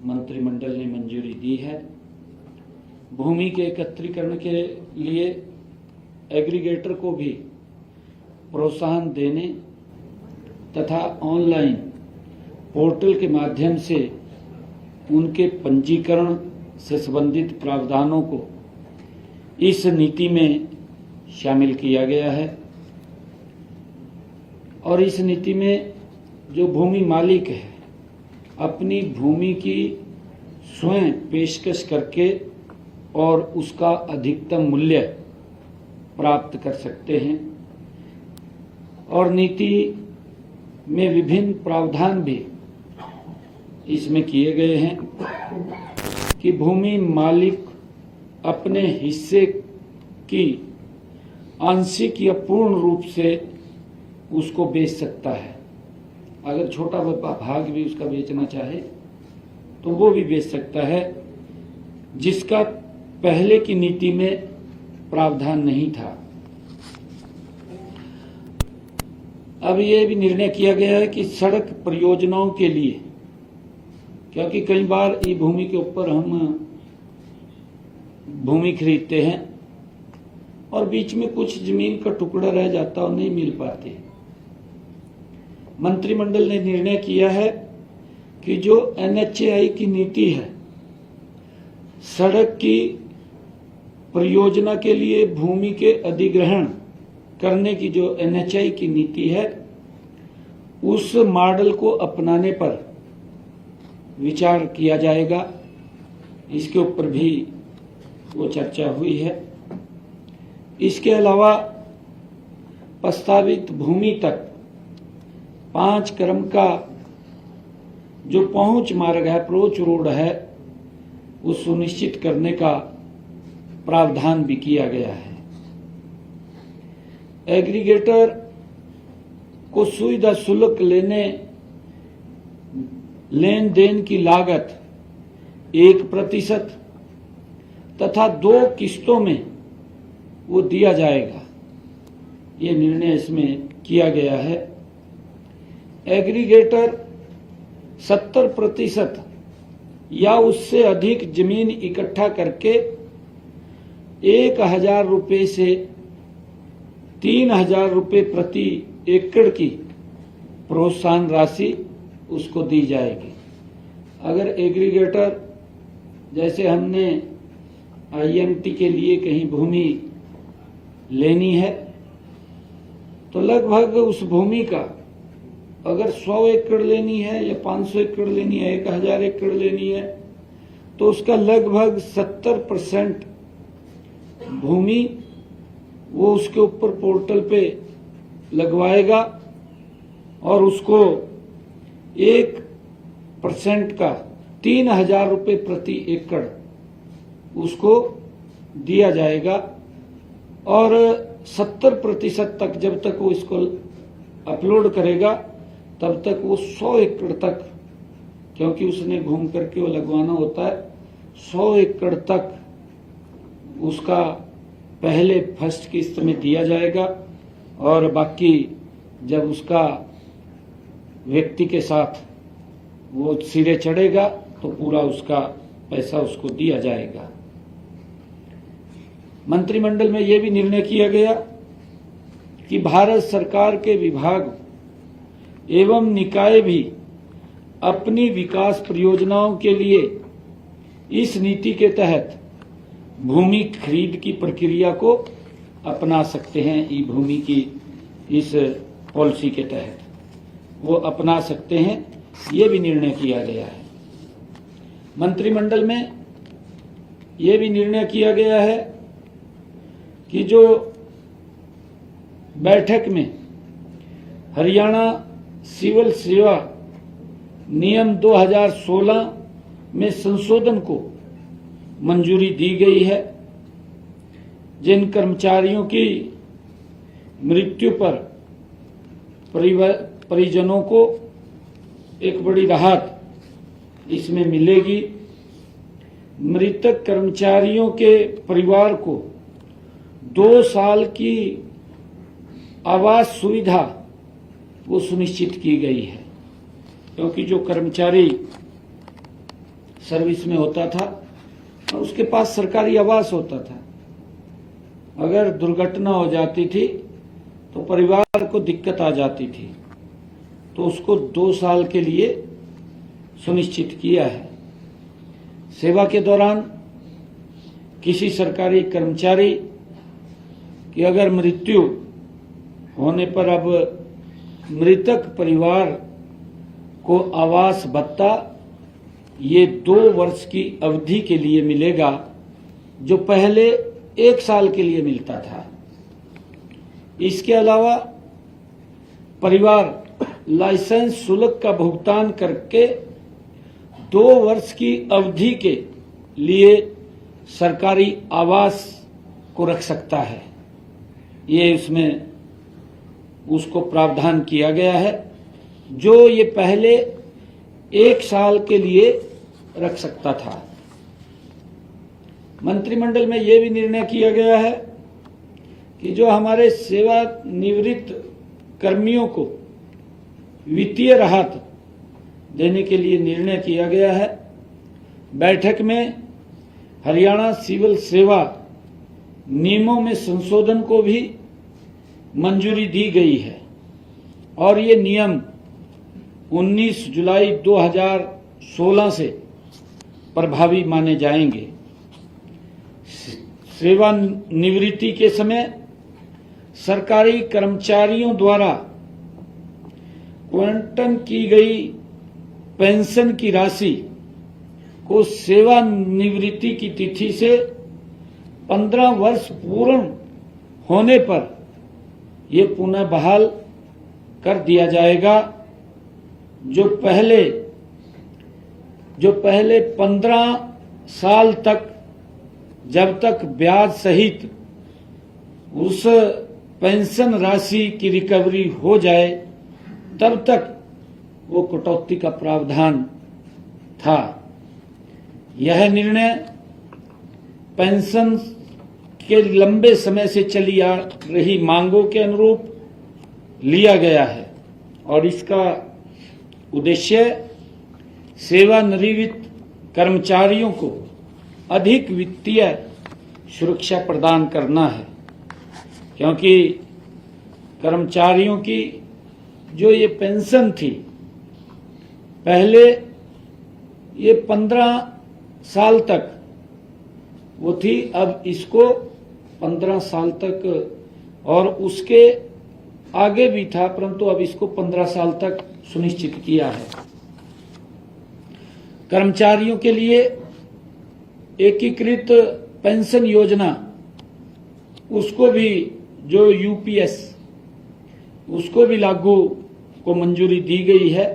मंत्रिमंडल ने मंजूरी दी है। भूमि के एकत्रीकरण के लिए एग्रीगेटर को भी प्रोत्साहन देने तथा ऑनलाइन पोर्टल के माध्यम से उनके पंजीकरण से संबंधित प्रावधानों को इस नीति में शामिल किया गया है। और इस नीति में जो भूमि मालिक है अपनी भूमि की स्वयं पेशकश करके और उसका अधिकतम मूल्य प्राप्त कर सकते हैं। और नीति में विभिन्न प्रावधान भी इसमें किए गए हैं कि भूमि मालिक अपने हिस्से की आंशिक या पूर्ण रूप से उसको बेच सकता है। अगर छोटा भाग भी उसका बेचना चाहे तो वो भी बेच सकता है, जिसका पहले की नीति में प्रावधान नहीं था। अब ये भी निर्णय किया गया है कि सड़क परियोजनाओं के लिए, क्योंकि कई बार ई भूमि के ऊपर हम भूमि खरीदते हैं और बीच में कुछ जमीन का टुकड़ा रह जाता और नहीं मिल पाते। मंत्रिमंडल ने निर्णय किया है कि जो NHAI की नीति है, सड़क की परियोजना के लिए भूमि के अधिग्रहण करने की जो NHAI की नीति है, उस मॉडल को अपनाने पर विचार किया जाएगा। इसके ऊपर भी वो चर्चा हुई है। इसके अलावा प्रस्तावित भूमि तक 5 क्रम का जो पहुंच मार्ग है, अप्रोच रोड है, वो सुनिश्चित करने का प्रावधान भी किया गया है। एग्रीगेटर को सुविधा शुल्क लेन देन की लागत 1% तथा 2 किस्तों में वो दिया जाएगा। ये निर्णय इसमें किया गया है। एग्रीगेटर 70% या उससे अधिक जमीन इकट्ठा करके 1,000 रुपये से 3,000 रुपये प्रति एकड़ की प्रोत्साहन राशि उसको दी जाएगी। अगर एग्रीगेटर, जैसे हमने IMT के लिए कहीं भूमि लेनी है तो लगभग उस भूमि का अगर 100 एकड़ लेनी है या 500 एकड़ लेनी है, 1,000 एकड़ लेनी है, तो उसका लगभग 70% भूमि वो उसके ऊपर पोर्टल पे लगवाएगा और उसको 1% का 3,000 रुपये प्रति एकड़ उसको दिया जाएगा। और 70% तक जब तक वो इसको अपलोड करेगा तब तक वो 100 एकड़ तक, क्योंकि उसने घूम करके वो लगवाना होता है, 100 एकड़ तक उसका पहले फर्स्ट किस्त में दिया जाएगा और बाकी जब उसका व्यक्ति के साथ वो सिरे चढ़ेगा तो पूरा उसका पैसा उसको दिया जाएगा। मंत्रिमंडल में यह भी निर्णय किया गया कि भारत सरकार के विभाग एवं निकाय भी अपनी विकास परियोजनाओं के लिए इस नीति के तहत भूमि खरीद की प्रक्रिया को अपना सकते हैं। ई भूमि की इस पॉलिसी के तहत वो अपना सकते हैं, ये भी निर्णय किया गया है। मंत्रिमंडल में ये भी निर्णय किया गया है कि जो बैठक में हरियाणा सिविल सेवा नियम 2016 में संशोधन को मंजूरी दी गई है, जिन कर्मचारियों की मृत्यु पर परिजनों को एक बड़ी राहत इसमें मिलेगी। मृतक कर्मचारियों के परिवार को 2 साल की आवास सुविधा वो सुनिश्चित की गई है, क्योंकि जो कर्मचारी सर्विस में होता था और उसके पास सरकारी आवास होता था। अगर दुर्घटना हो जाती थी तो परिवार को दिक्कत आ जाती थी, तो उसको 2 साल के लिए सुनिश्चित किया है। सेवा के दौरान किसी सरकारी कर्मचारी की अगर मृत्यु होने पर अब मृतक परिवार को आवास भत्ता ये 2 वर्ष की अवधि के लिए मिलेगा, जो पहले 1 साल के लिए मिलता था। इसके अलावा परिवार लाइसेंस शुल्क का भुगतान करके 2 वर्ष की अवधि के लिए सरकारी आवास को रख सकता है। ये इसमें उसको प्रावधान किया गया है, जो ये पहले 1 साल के लिए रख सकता था। मंत्रिमंडल में ये भी निर्णय किया गया है कि जो हमारे सेवानिवृत्त कर्मियों को वित्तीय राहत देने के लिए निर्णय किया गया है। बैठक में हरियाणा सिविल सेवा नियमों में संशोधन को भी मंजूरी दी गई है और ये नियम 19 जुलाई 2016 से प्रभावी माने जाएंगे। सेवानिवृत्ति के समय सरकारी कर्मचारियों द्वारा आवंटन की गई पेंशन की राशि को सेवानिवृत्ति की तिथि से 15 वर्ष पूर्ण होने पर ये पुनः बहाल कर दिया जाएगा। जो पहले 15 साल तक जब तक ब्याज सहित उस पेंशन राशि की रिकवरी हो जाए तब तक वो कटौती का प्रावधान था। यह निर्णय पेंशन के लंबे समय से चली आ रही मांगों के अनुरूप लिया गया है और इसका उद्देश्य सेवानिवृत्त कर्मचारियों को अधिक वित्तीय सुरक्षा प्रदान करना है, क्योंकि कर्मचारियों की जो ये पेंशन थी पहले ये 15 साल तक वो थी, अब इसको 15 साल तक और उसके आगे भी था, परंतु अब इसको 15 साल तक सुनिश्चित किया है। कर्मचारियों के लिए एकीकृत पेंशन योजना उसको भी जो यूपीएस उसको भी लागू को मंजूरी दी गई है।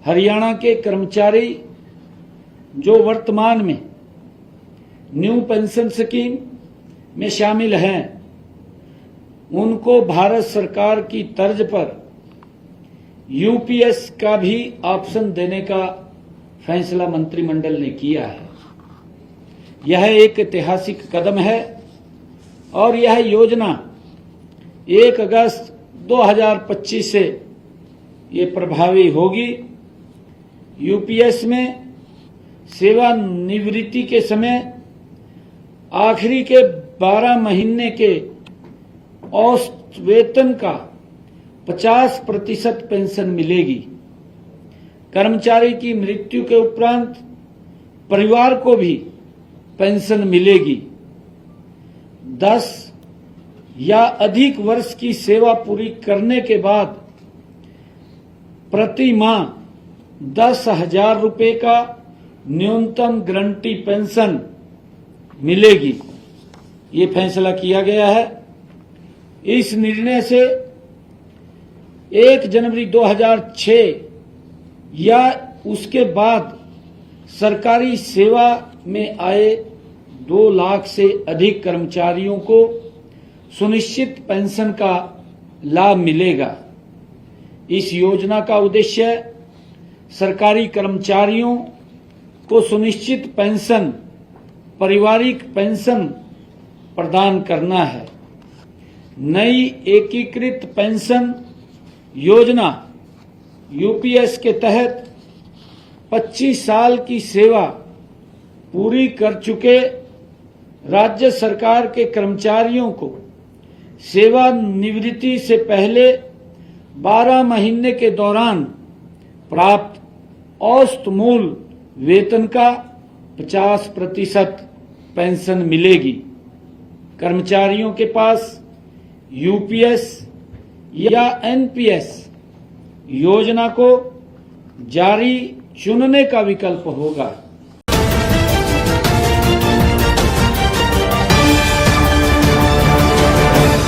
हरियाणा के कर्मचारी जो वर्तमान में न्यू पेंशन स्कीम में शामिल हैं, उनको भारत सरकार की तर्ज पर यूपीएस का भी ऑप्शन देने का फैसला मंत्रिमंडल ने किया है। यह एक ऐतिहासिक कदम है और यह योजना 1 अगस्त 2025 से ये प्रभावी होगी। यूपीएस में सेवानिवृत्ति के समय आखिरी के 12 महीने के औसत वेतन का 50% पेंशन मिलेगी। कर्मचारी की मृत्यु के उपरांत परिवार को भी पेंशन मिलेगी। 10 या अधिक वर्ष की सेवा पूरी करने के बाद प्रति माह 10,000 रुपये का न्यूनतम गारंटी पेंशन मिलेगी। ये फैसला किया गया है। इस निर्णय से 1 जनवरी 2006 या उसके बाद सरकारी सेवा में आए 2 लाख से अधिक कर्मचारियों को सुनिश्चित पेंशन का लाभ मिलेगा। इस योजना का उद्देश्य सरकारी कर्मचारियों को सुनिश्चित पेंशन, पारिवारिक पेंशन प्रदान करना है। नई एकीकृत पेंशन योजना यूपीएस के तहत 25 साल की सेवा पूरी कर चुके राज्य सरकार के कर्मचारियों को सेवानिवृत्ति से पहले 12 महीने के दौरान प्राप्त औसत मूल वेतन का 50% पेंशन मिलेगी। कर्मचारियों के पास यूपीएस या एनपीएस योजना को जारी चुनने का विकल्प होगा।